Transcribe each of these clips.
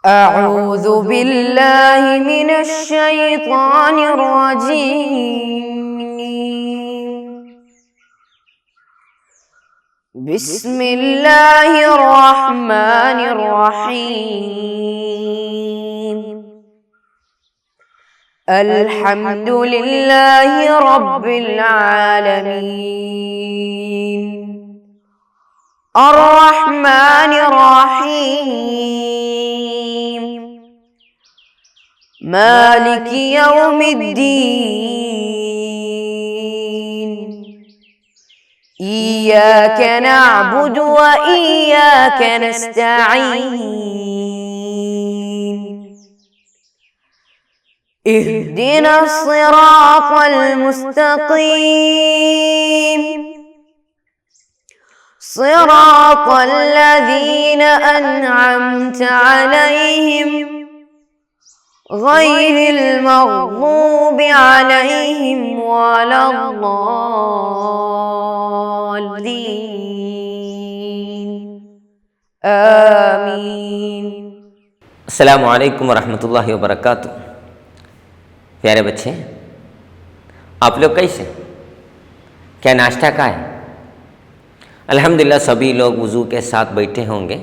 أعوذ بالله من الشيطان الرجيم. بسم الله الرحمن الرحيم. الحمد لله رب العالمين. الرحمن الرحيم. مالك يوم الدين. إياك نعبد وإياك نستعين. اهدنا الصراط المستقيم. صراط الذين أنعمت عليهم غير المغضوب عليهم ولا الضالين. آمین. السلام علیکم ورحمۃ اللہ وبرکاتہ. پیارے بچے، آپ لوگ کیسے؟ کیا ناشتہ کا ہے؟ الحمدللہ سبھی لوگ وضو کے ساتھ بیٹھے ہوں گے.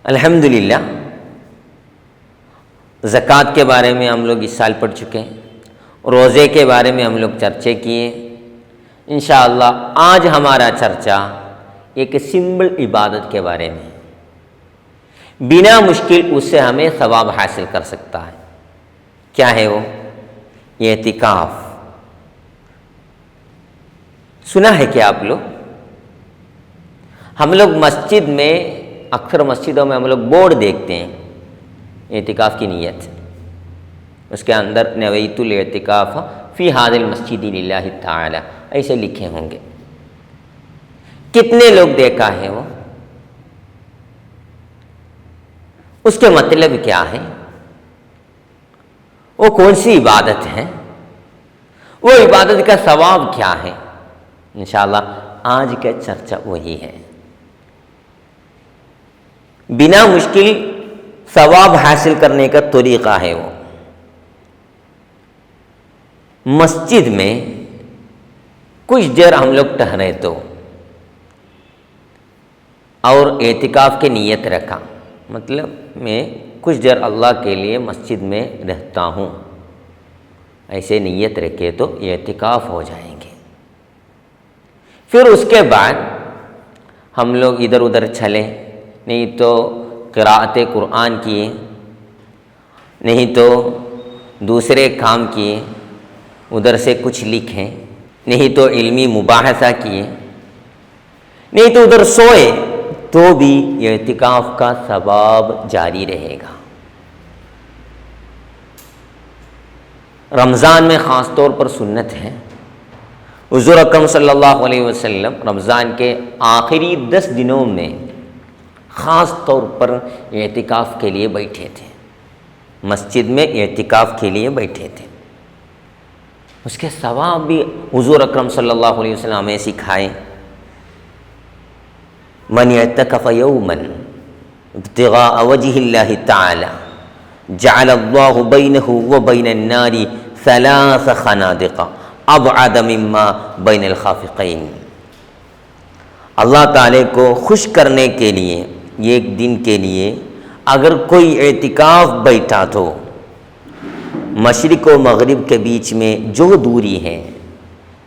الحمدللہ زکوٰۃ کے بارے میں ہم لوگ اس سال پڑھ چکے ہیں. روزے کے بارے میں ہم لوگ چرچے کیے. انشاءاللہ آج ہمارا چرچا ایک سمپل عبادت کے بارے میں، بنا مشکل اس سے ہمیں ثواب حاصل کر سکتا ہے. کیا ہے وہ؟ اعتکاف. سنا ہے کیا آپ لوگ؟ ہم لوگ مسجد میں، اکثر مسجدوں میں ہم لوگ بورڈ دیکھتے ہیں اعتکاف کی نیت. اس کے اندر نویت الاعتکاف فی ھذا المسجد للہ تعالی ایسے لکھے ہوں گے. کتنے لوگ دیکھا ہے وہ؟ اس کے مطلب کیا ہے؟ وہ کون سی عبادت ہے؟ وہ عبادت کا ثواب کیا ہے؟ انشاءاللہ آج کا چرچا وہی ہے. بنا مشکل ثواب حاصل کرنے کا طریقہ ہے وہ. مسجد میں کچھ دیر ہم لوگ ٹہرے تو اور اعتکاف کی نیت رکھا، مطلب میں کچھ دیر اللہ کے لیے مسجد میں رہتا ہوں، ایسے نیت رکھے تو اعتکاف ہو جائیں گے. پھر اس کے بعد ہم لوگ ادھر ادھر چلے، نہیں تو قراءت قرآن کیے، نہیں تو دوسرے کام کیے، ادھر سے کچھ لکھیں، نہیں تو علمی مباحثہ کیے، نہیں تو ادھر سوئے، تو بھی اعتکاف کا ثواب جاری رہے گا. رمضان میں خاص طور پر سنت ہے. حضور اکرم صلی اللہ علیہ وسلم رمضان کے آخری 10 دنوں میں خاص طور پر اعتکاف کے لیے بیٹھے تھے، مسجد میں اعتکاف کے لیے بیٹھے تھے. اس کے ثواب بھی حضور اکرم صلی اللہ علیہ وسلم ہمیں سکھائے. من اعتکف یوما ابتغاء وجہ اللہ تعالی جعل اللہ بینہ وبین النار 3 خنادق ابعد مما بین الخافقین. اللہ تعالی کو خوش کرنے کے لیے ایک دن کے لیے اگر کوئی اعتکاف بیٹھا تو مشرق و مغرب کے بیچ میں جو دوری ہے،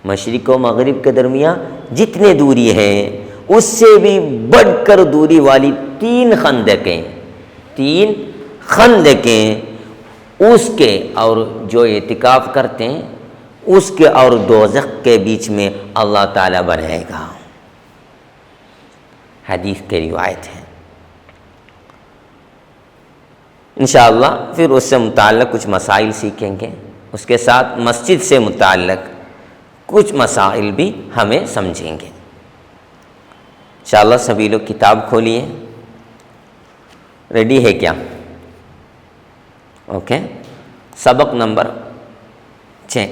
مشرق و مغرب کے درمیان جتنے دوری ہے اس سے بھی بڑھ کر دوری والی 3 خندقیں اس کے اور جو اعتکاف کرتے ہیں اس کے اور دوزخ کے بیچ میں اللہ تعالیٰ بنائے گا. حدیث کی روایت ہے. انشاءاللہ پھر اس سے متعلق کچھ مسائل سیکھیں گے. اس کے ساتھ مسجد سے متعلق کچھ مسائل بھی ہمیں سمجھیں گے. انشاءاللہ سبھی لوگ کتاب کھولیے. ریڈی ہے کیا؟ اوکے. سبق نمبر 6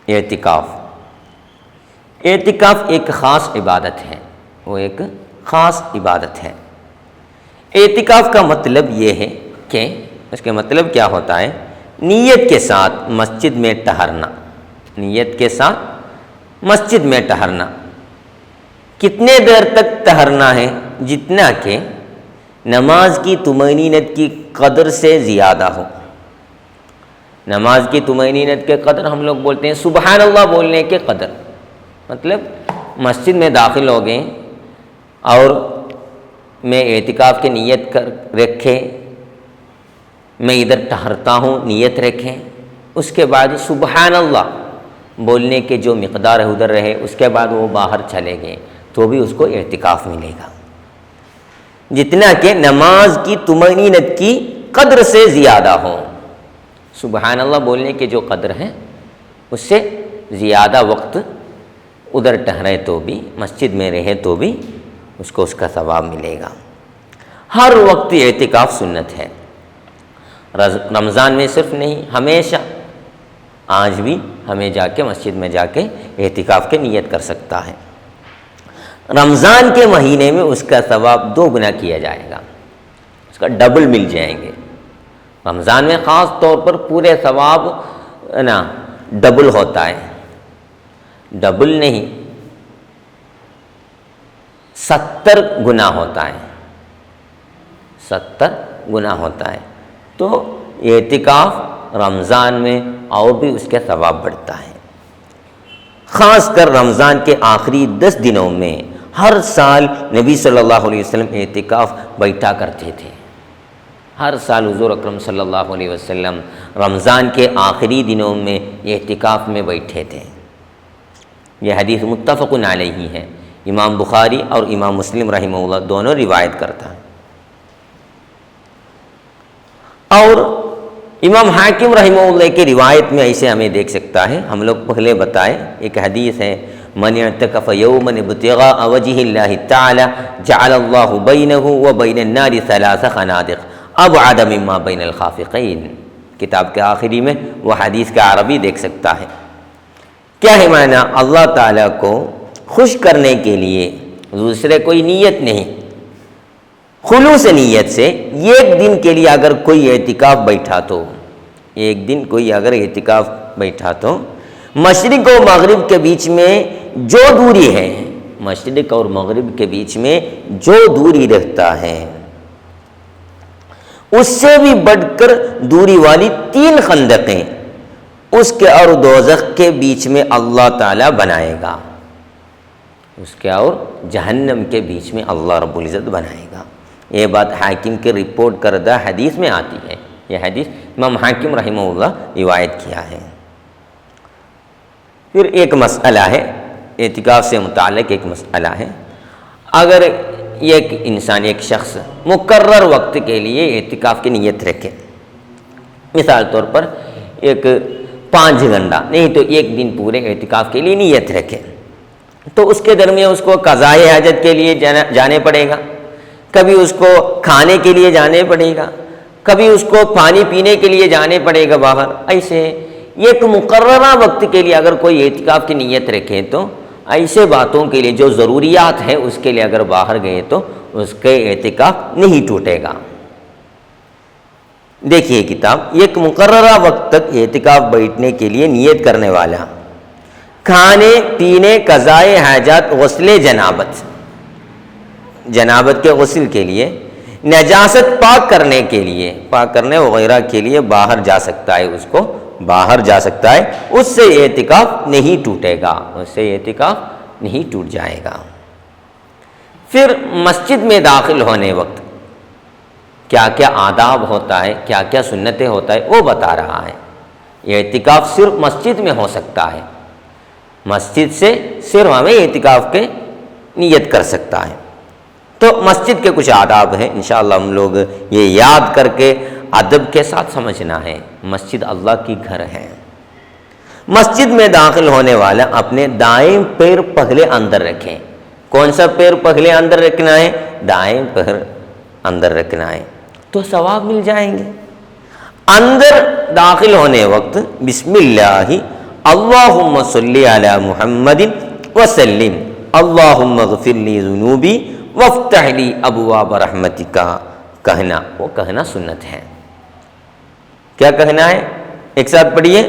اعتکاف. اعتکاف ایک خاص عبادت ہے، وہ ایک خاص عبادت ہے. اعتکاف کا مطلب یہ ہے کہ اس کا مطلب کیا ہوتا ہے؟ نیت کے ساتھ مسجد میں ٹہرنا، نیت کے ساتھ مسجد میں ٹہرنا۔ کتنے دیر تک ٹہرنا ہے؟ جتنا کہ نماز کی طمأنینت کی قدر سے زیادہ ہو۔ نماز کی طمأنینت کے قدر ہم لوگ بولتے ہیں سبحان اللہ بولنے کے قدر، مطلب مسجد میں داخل ہو گئے اور میں اعتکاف کی نیت رکھے، میں ادھر ٹہرتا ہوں، نیت رکھیں، اس کے بعد سبحان اللہ بولنے کے جو مقدار ہے ادھر رہے، اس کے بعد وہ باہر چلے گئے تو بھی اس کو اعتکاف ملے گا، جتنا کہ نماز کی طمأنینت کی قدر سے زیادہ ہو۔ سبحان اللہ بولنے کے جو قدر ہے اس سے زیادہ وقت ادھر ٹہرے تو بھی، مسجد میں رہے تو بھی اس کو اس کا ثواب ملے گا۔ ہر وقت اعتکاف سنت ہے، رمضان میں صرف نہیں، ہمیشہ۔ آج بھی ہمیں جا کے مسجد میں جا کے اعتکاف کی نیت کر سکتا ہے۔ رمضان کے مہینے میں اس کا ثواب 2 گنا کیا جائے گا، اس کا ڈبل مل جائیں گے۔ رمضان میں خاص طور پر پورے ثواب نا ڈبل ہوتا ہے، ڈبل نہیں 70 گنا ہوتا ہے، 70 گنا ہوتا ہے۔ تو اعتکاف رمضان میں اور بھی اس کے ثواب بڑھتا ہے۔ خاص کر رمضان کے آخری 10 دنوں میں ہر سال نبی صلی اللہ علیہ وسلم اعتکاف بیٹھا کرتے تھے۔ ہر سال حضور اکرم صلی اللہ علیہ وسلم رمضان کے آخری دنوں میں اعتکاف میں بیٹھے تھے۔ یہ حدیث متفق علیہ ہے، امام بخاری اور امام مسلم رحمہ اللہ دونوں روایت کرتا ہے۔ اور امام حاکم رحمہ اللہ کی روایت میں ایسے ہمیں دیکھ سکتا ہے، ہم لوگ پہلے بتائے ایک حدیث ہے، من اعتکف یوما ابتغاء وجہ اللہ تعالی جعل اللہ بینہ وبین النار 3 خنادق ابعد مما بین الخافقین۔ کتاب کے آخری میں وہ حدیث کا عربی دیکھ سکتا ہے۔ کیا ہے معنی؟ اللہ تعالیٰ کو خوش کرنے کے لیے دوسرے کوئی نیت نہیں، خلوص نیت سے ایک دن کے لیے اگر کوئی اعتکاف بیٹھا تو، ایک دن کوئی اگر اعتکاف بیٹھا تو مشرق و مغرب کے بیچ میں جو دوری ہے، مشرق اور مغرب کے بیچ میں جو دوری رہتا ہے اس سے بھی بڑھ کر دوری والی 3 خندقیں اس کے اور دوزخ کے بیچ میں اللہ تعالیٰ بنائے گا، اس کے اور جہنم کے بیچ میں اللہ رب العزت بنائے گا۔ یہ بات حاکم کے رپورٹ کردہ حدیث میں آتی ہے، یہ حدیث امام حاکم رحمہ اللہ روایت کیا ہے۔ پھر ایک مسئلہ ہے، اعتکاف سے متعلق ایک مسئلہ ہے، اگر ایک انسان، ایک شخص مقرر وقت کے لیے اعتکاف کی نیت رکھے، مثال طور پر ایک 5 گھنٹہ نہیں تو 1 دن پورے اعتکاف کے لیے نیت رکھے، تو اس کے درمیان اس کو قضائے حاجت کے لیے جانے پڑے گا، کبھی اس کو کھانے کے لیے جانے پڑے گا، کبھی اس کو پانی پینے کے لیے جانے پڑے گا باہر۔ ایسے ایک مقررہ وقت کے لیے اگر کوئی اعتکاف کی نیت رکھے تو ایسے باتوں کے لیے جو ضروریات ہیں اس کے لیے اگر باہر گئے تو اس کے اعتکاف نہیں ٹوٹے گا۔ دیکھیے کتاب، ایک مقررہ وقت تک اعتکاف بیٹھنے کے لیے نیت کرنے والا کھانے پینے، قضائے حاجات، غسل جنابت کے غسل کے لیے، نجاست پاک کرنے کے لیے، پاک کرنے وغیرہ کے لیے باہر جا سکتا ہے، اس کو باہر جا سکتا ہے، اس سے اعتکاف نہیں ٹوٹے گا، اس سے اعتکاف نہیں ٹوٹ جائے گا۔ پھر مسجد میں داخل ہونے وقت کیا کیا آداب ہوتا ہے، کیا کیا سنتیں ہوتا ہے وہ بتا رہا ہے۔ اعتکاف صرف مسجد میں ہو سکتا ہے، مسجد سے صرف ہمیں اعتکاف کے نیت کر سکتا ہے۔ تو مسجد کے کچھ آداب ہیں، انشاءاللہ ہم لوگ یہ یاد کر کے ادب کے ساتھ سمجھنا ہے۔ مسجد اللہ کی گھر ہے۔ مسجد میں داخل ہونے والا اپنے دائیں پیر پہلے اندر رکھیں۔ کون سا پیر پہلے اندر رکھنا ہے؟ دائیں پیر اندر رکھنا ہے، تو ثواب مل جائیں گے۔ اندر داخل ہونے وقت بسم اللہ اللہم صلی علی محمد وسلم اللہم اغفر لی ذنوبی وافتح لی ابواب رحمتک کہنا، وہ کہنا سنت ہے۔ کیا کہنا ہے؟ ایک ساتھ پڑھیے،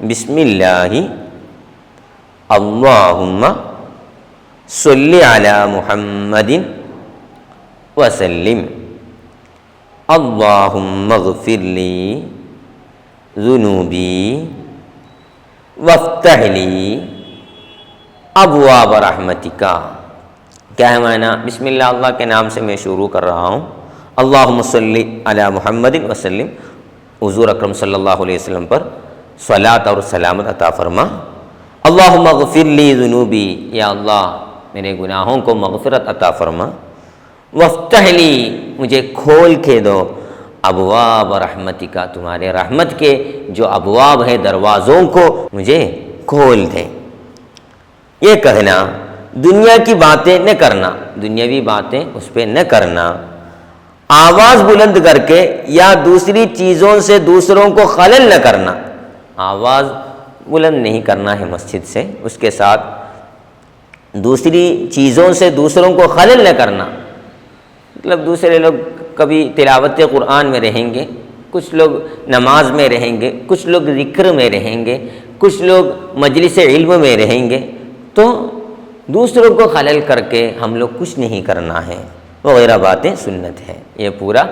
بسم اللہ اللہم صلی علی محمد وسلم اللہم اغفر لی ذنوبی وافتح لی ابواب رحمتک۔ کیا ہے معنی؟ بسم اللہ، اللہ کے نام سے میں شروع کر رہا ہوں، اللہم صلی علی محمد وسلم، حضور اکرم صلی اللہ علیہ وسلم پر صلاۃ اور سلامت عطا فرما، اللہم اغفر لی ذنوبی، یا اللہ میرے گناہوں کو مغفرت عطا فرما، وافتح لی، مجھے کھول کے دو، ابواب رحمتک، تمہارے رحمت کے جو ابواب ہیں، دروازوں کو مجھے کھول دیں۔ یہ کہنا، دنیا کی باتیں نہ کرنا، دنیاوی باتیں اس پہ نہ کرنا، آواز بلند کر کے یا دوسری چیزوں سے دوسروں کو خلل نہ کرنا، آواز بلند نہیں کرنا ہے مسجد سے، اس کے ساتھ دوسری چیزوں سے دوسروں کو خلل نہ کرنا، مطلب دوسرے لوگ کبھی تلاوت قرآن میں رہیں گے، کچھ لوگ نماز میں رہیں گے، کچھ لوگ ذکر میں رہیں گے، کچھ لوگ مجلس علم میں رہیں گے، تو دوسروں کو خلل کر کے ہم لوگ کچھ نہیں کرنا ہے، وغیرہ باتیں سنت ہے۔ یہ پورا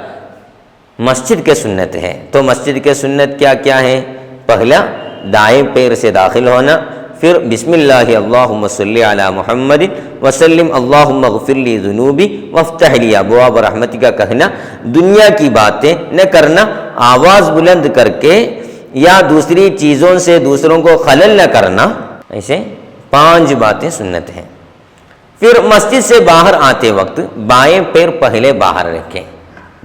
مسجد کے سنت ہے۔ تو مسجد کے سنت کیا کیا ہے؟ پہلا، دائیں پیر سے داخل ہونا، پھر بسم اللہ اللہم صلی علی محمد وسلم اللہم اغفر لی ذنوبی وافتح لی ابواب رحمتک کہنا، دنیا کی باتیں نہ کرنا، آواز بلند کر کے یا دوسری چیزوں سے دوسروں کو خلل نہ کرنا، ایسے 5 باتیں سنت ہیں۔ پھر مسجد سے باہر آتے وقت بائیں پیر پہلے باہر رکھیں،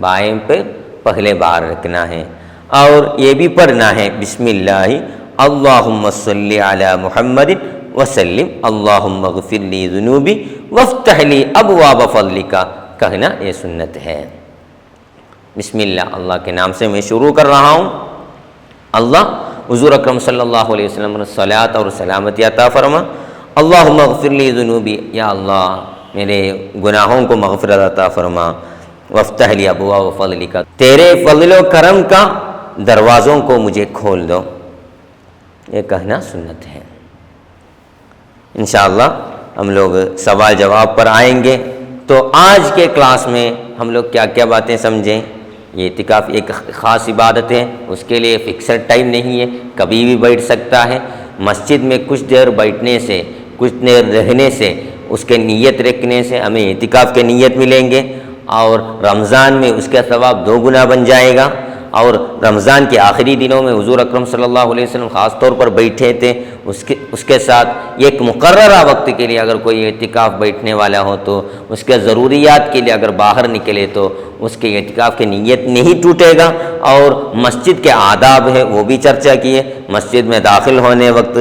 بائیں پیر پہلے باہر رکھنا ہے، اور یہ بھی پڑھنا ہے بسم اللہ اللہم صلی علی محمد وسلم اللہم اغفر لی ذنوبی وافتح لی ابواب فضلک کہنا، یہ سنت ہے۔ بسم اللہ، اللہ کے نام سے میں شروع کر رہا ہوں، اللہ حضور اکرم صلی اللہ علیہ وسلم پر صلاۃ اور سلامتی عطا فرما، اللہم اغفر لی ذنوبی، یا اللہ میرے گناہوں کو مغفرت عطا فرما، وافتح لی ابواب فضلک، تیرے فضل و کرم کا دروازوں کو مجھے کھول دو، یہ کہنا سنت ہے۔ انشاءاللہ ہم لوگ سوال جواب پر آئیں گے۔ تو آج کے کلاس میں ہم لوگ کیا کیا باتیں سمجھیں؟ یہ اعتکاف ایک خاص عبادت ہے، اس کے لیے فکسڈ ٹائم نہیں ہے، کبھی بھی بیٹھ سکتا ہے۔ مسجد میں کچھ دیر بیٹھنے سے، کچھ دیر رہنے سے، اس کے نیت رکھنے سے ہمیں اعتکاف کے نیت ملیں گے، اور رمضان میں اس کا ثواب 2 گنا بن جائے گا۔ اور رمضان کے آخری دنوں میں حضور اکرم صلی اللہ علیہ وسلم خاص طور پر بیٹھے تھے، اس کے ساتھ ایک مقررہ وقت کے لیے اگر کوئی اعتکاف بیٹھنے والا ہو تو اس کے ضروریات کے لیے اگر باہر نکلے تو اس کے اعتکاف کی نیت نہیں ٹوٹے گا۔ اور مسجد کے آداب ہے وہ بھی چرچا کیے، مسجد میں داخل ہونے وقت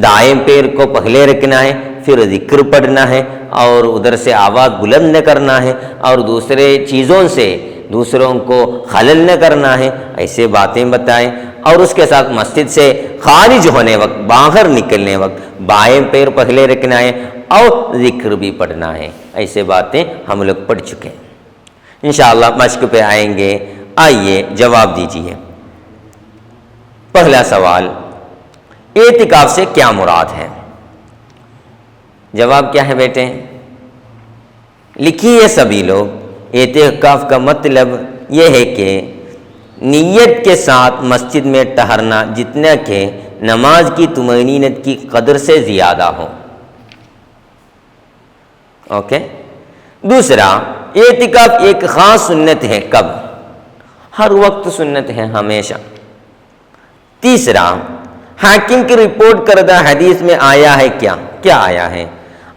دائیں پیر کو پہلے رکھنا ہے، پھر ذکر پڑھنا ہے، اور ادھر سے آواز بلند نہ کرنا ہے، اور دوسرے چیزوں سے دوسروں کو خلل نہ کرنا ہے، ایسے باتیں بتائیں۔ اور اس کے ساتھ مسجد سے خارج ہونے وقت، باہر نکلنے وقت بائیں پیر پہلے رکھنا ہے، اور ذکر بھی پڑھنا ہے، ایسے باتیں ہم لوگ پڑھ چکے ہیں۔ انشاءاللہ مشق پہ آئیں گے۔ آئیے جواب دیجیے۔ پہلا سوال، اعتکاف سے کیا مراد ہے؟ جواب کیا ہے بیٹے؟ لکھیے سبھی لوگ۔ اعتکاف کا مطلب یہ ہے کہ نیت کے ساتھ مسجد میں ٹہرنا جتنا کہ نماز کی طمأنینت کی قدر سے زیادہ ہو۔ اوکے۔ دوسرا، اعتکاف ایک خاص سنت ہے، کب؟ ہر وقت سنت ہے، ہمیشہ۔ تیسرا، حاکم کی رپورٹ کردہ حدیث میں آیا ہے کیا آیا ہے؟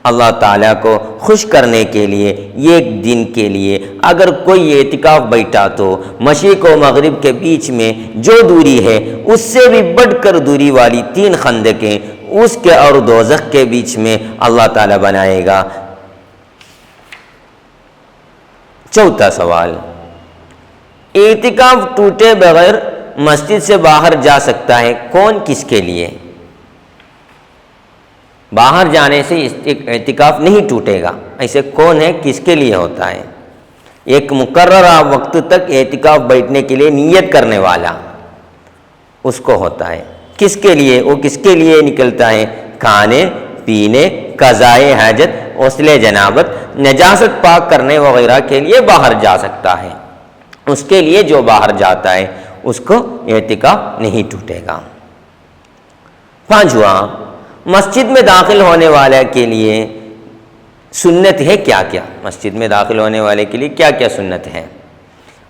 اللہ تعالیٰ کو خوش کرنے کے لیے ایک دن کے لیے اگر کوئی اعتکاف بیٹھا تو مشرق و مغرب کے بیچ میں جو دوری ہے اس سے بھی بڑھ کر دوری والی 3 خندقیں اس کے اور دوزخ کے بیچ میں اللہ تعالیٰ بنائے گا۔ چوتھا سوال، اعتکاف ٹوٹے بغیر مسجد سے باہر جا سکتا ہے، کون کس کے لیے؟ باہر جانے سے اعتکاف نہیں ٹوٹے گا، ایسے کون ہے، کس کے لیے ہوتا ہے؟ ایک مقررہ وقت تک اعتکاف بیٹھنے کے لیے نیت کرنے والا اس کو ہوتا ہے۔ کس کے لیے؟ وہ کس کے لیے نکلتا ہے؟ کھانے پینے، قضائے حاجت، غسل جنابت، نجاست پاک کرنے وغیرہ کے لیے باہر جا سکتا ہے۔ اس کے لیے جو باہر جاتا ہے اس کو اعتکاف نہیں ٹوٹے گا۔ پانچواں، مسجد میں داخل ہونے والے کے لیے سنت ہے کیا کیا؟ مسجد میں داخل ہونے والے کے لیے کیا کیا سنت ہے؟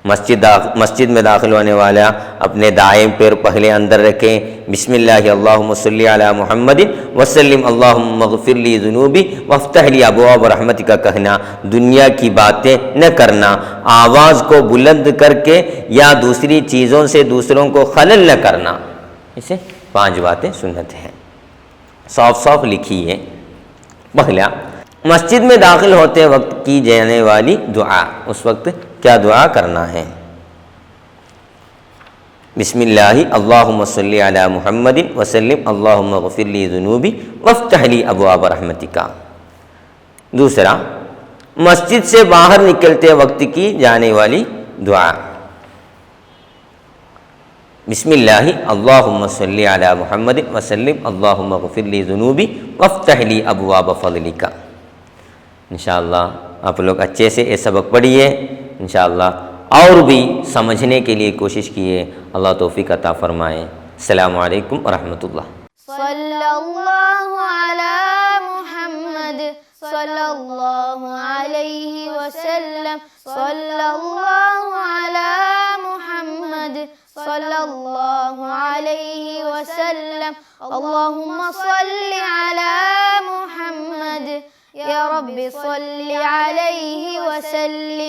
مسجد میں داخل ہونے والا اپنے دائیں پیر پہلے اندر رکھیں، بسم اللہ اللہم صلی علی محمد وسلم اللہم اغفر لی ذنوبی وافتح لی ابواب رحمتک کا کہنا، دنیا کی باتیں نہ کرنا، آواز کو بلند کر کے یا دوسری چیزوں سے دوسروں کو خلل نہ کرنا، اسے 5 باتیں سنت ہیں، صاف صاف لکھی ہے۔ پہلا، مسجد میں داخل ہوتے وقت کی جانے والی دعا، اس وقت کیا دعا کرنا ہے؟ بسم اللہ اللہم صلی علی محمد وسلم اللہم اغفر لی ذنوبی وافتح لی ابواب رحمتک۔ دوسرا، مسجد سے باہر نکلتے وقت کی جانے والی دعا، بسم اللہ اللہم صلی علی محمد وسلم اللہم اغفر لی ذنوبی وافتح لی ابواب فضلک۔ انشاءاللہ آپ لوگ اچھے سے یہ سبق پڑھیے، انشاءاللہ اور بھی سمجھنے کے لیے کوشش کیے۔ اللہ توفیق عطا فرمائے۔ السلام علیکم ورحمۃ اللہ۔ صلی اللہ علی محمد صلی اللہ علیہ وسلم، صلی اللہ علی محمد صلی اللہ علیہ وسلم، اللہم صلی علی محمد یا رب صلی علیہ وسلم۔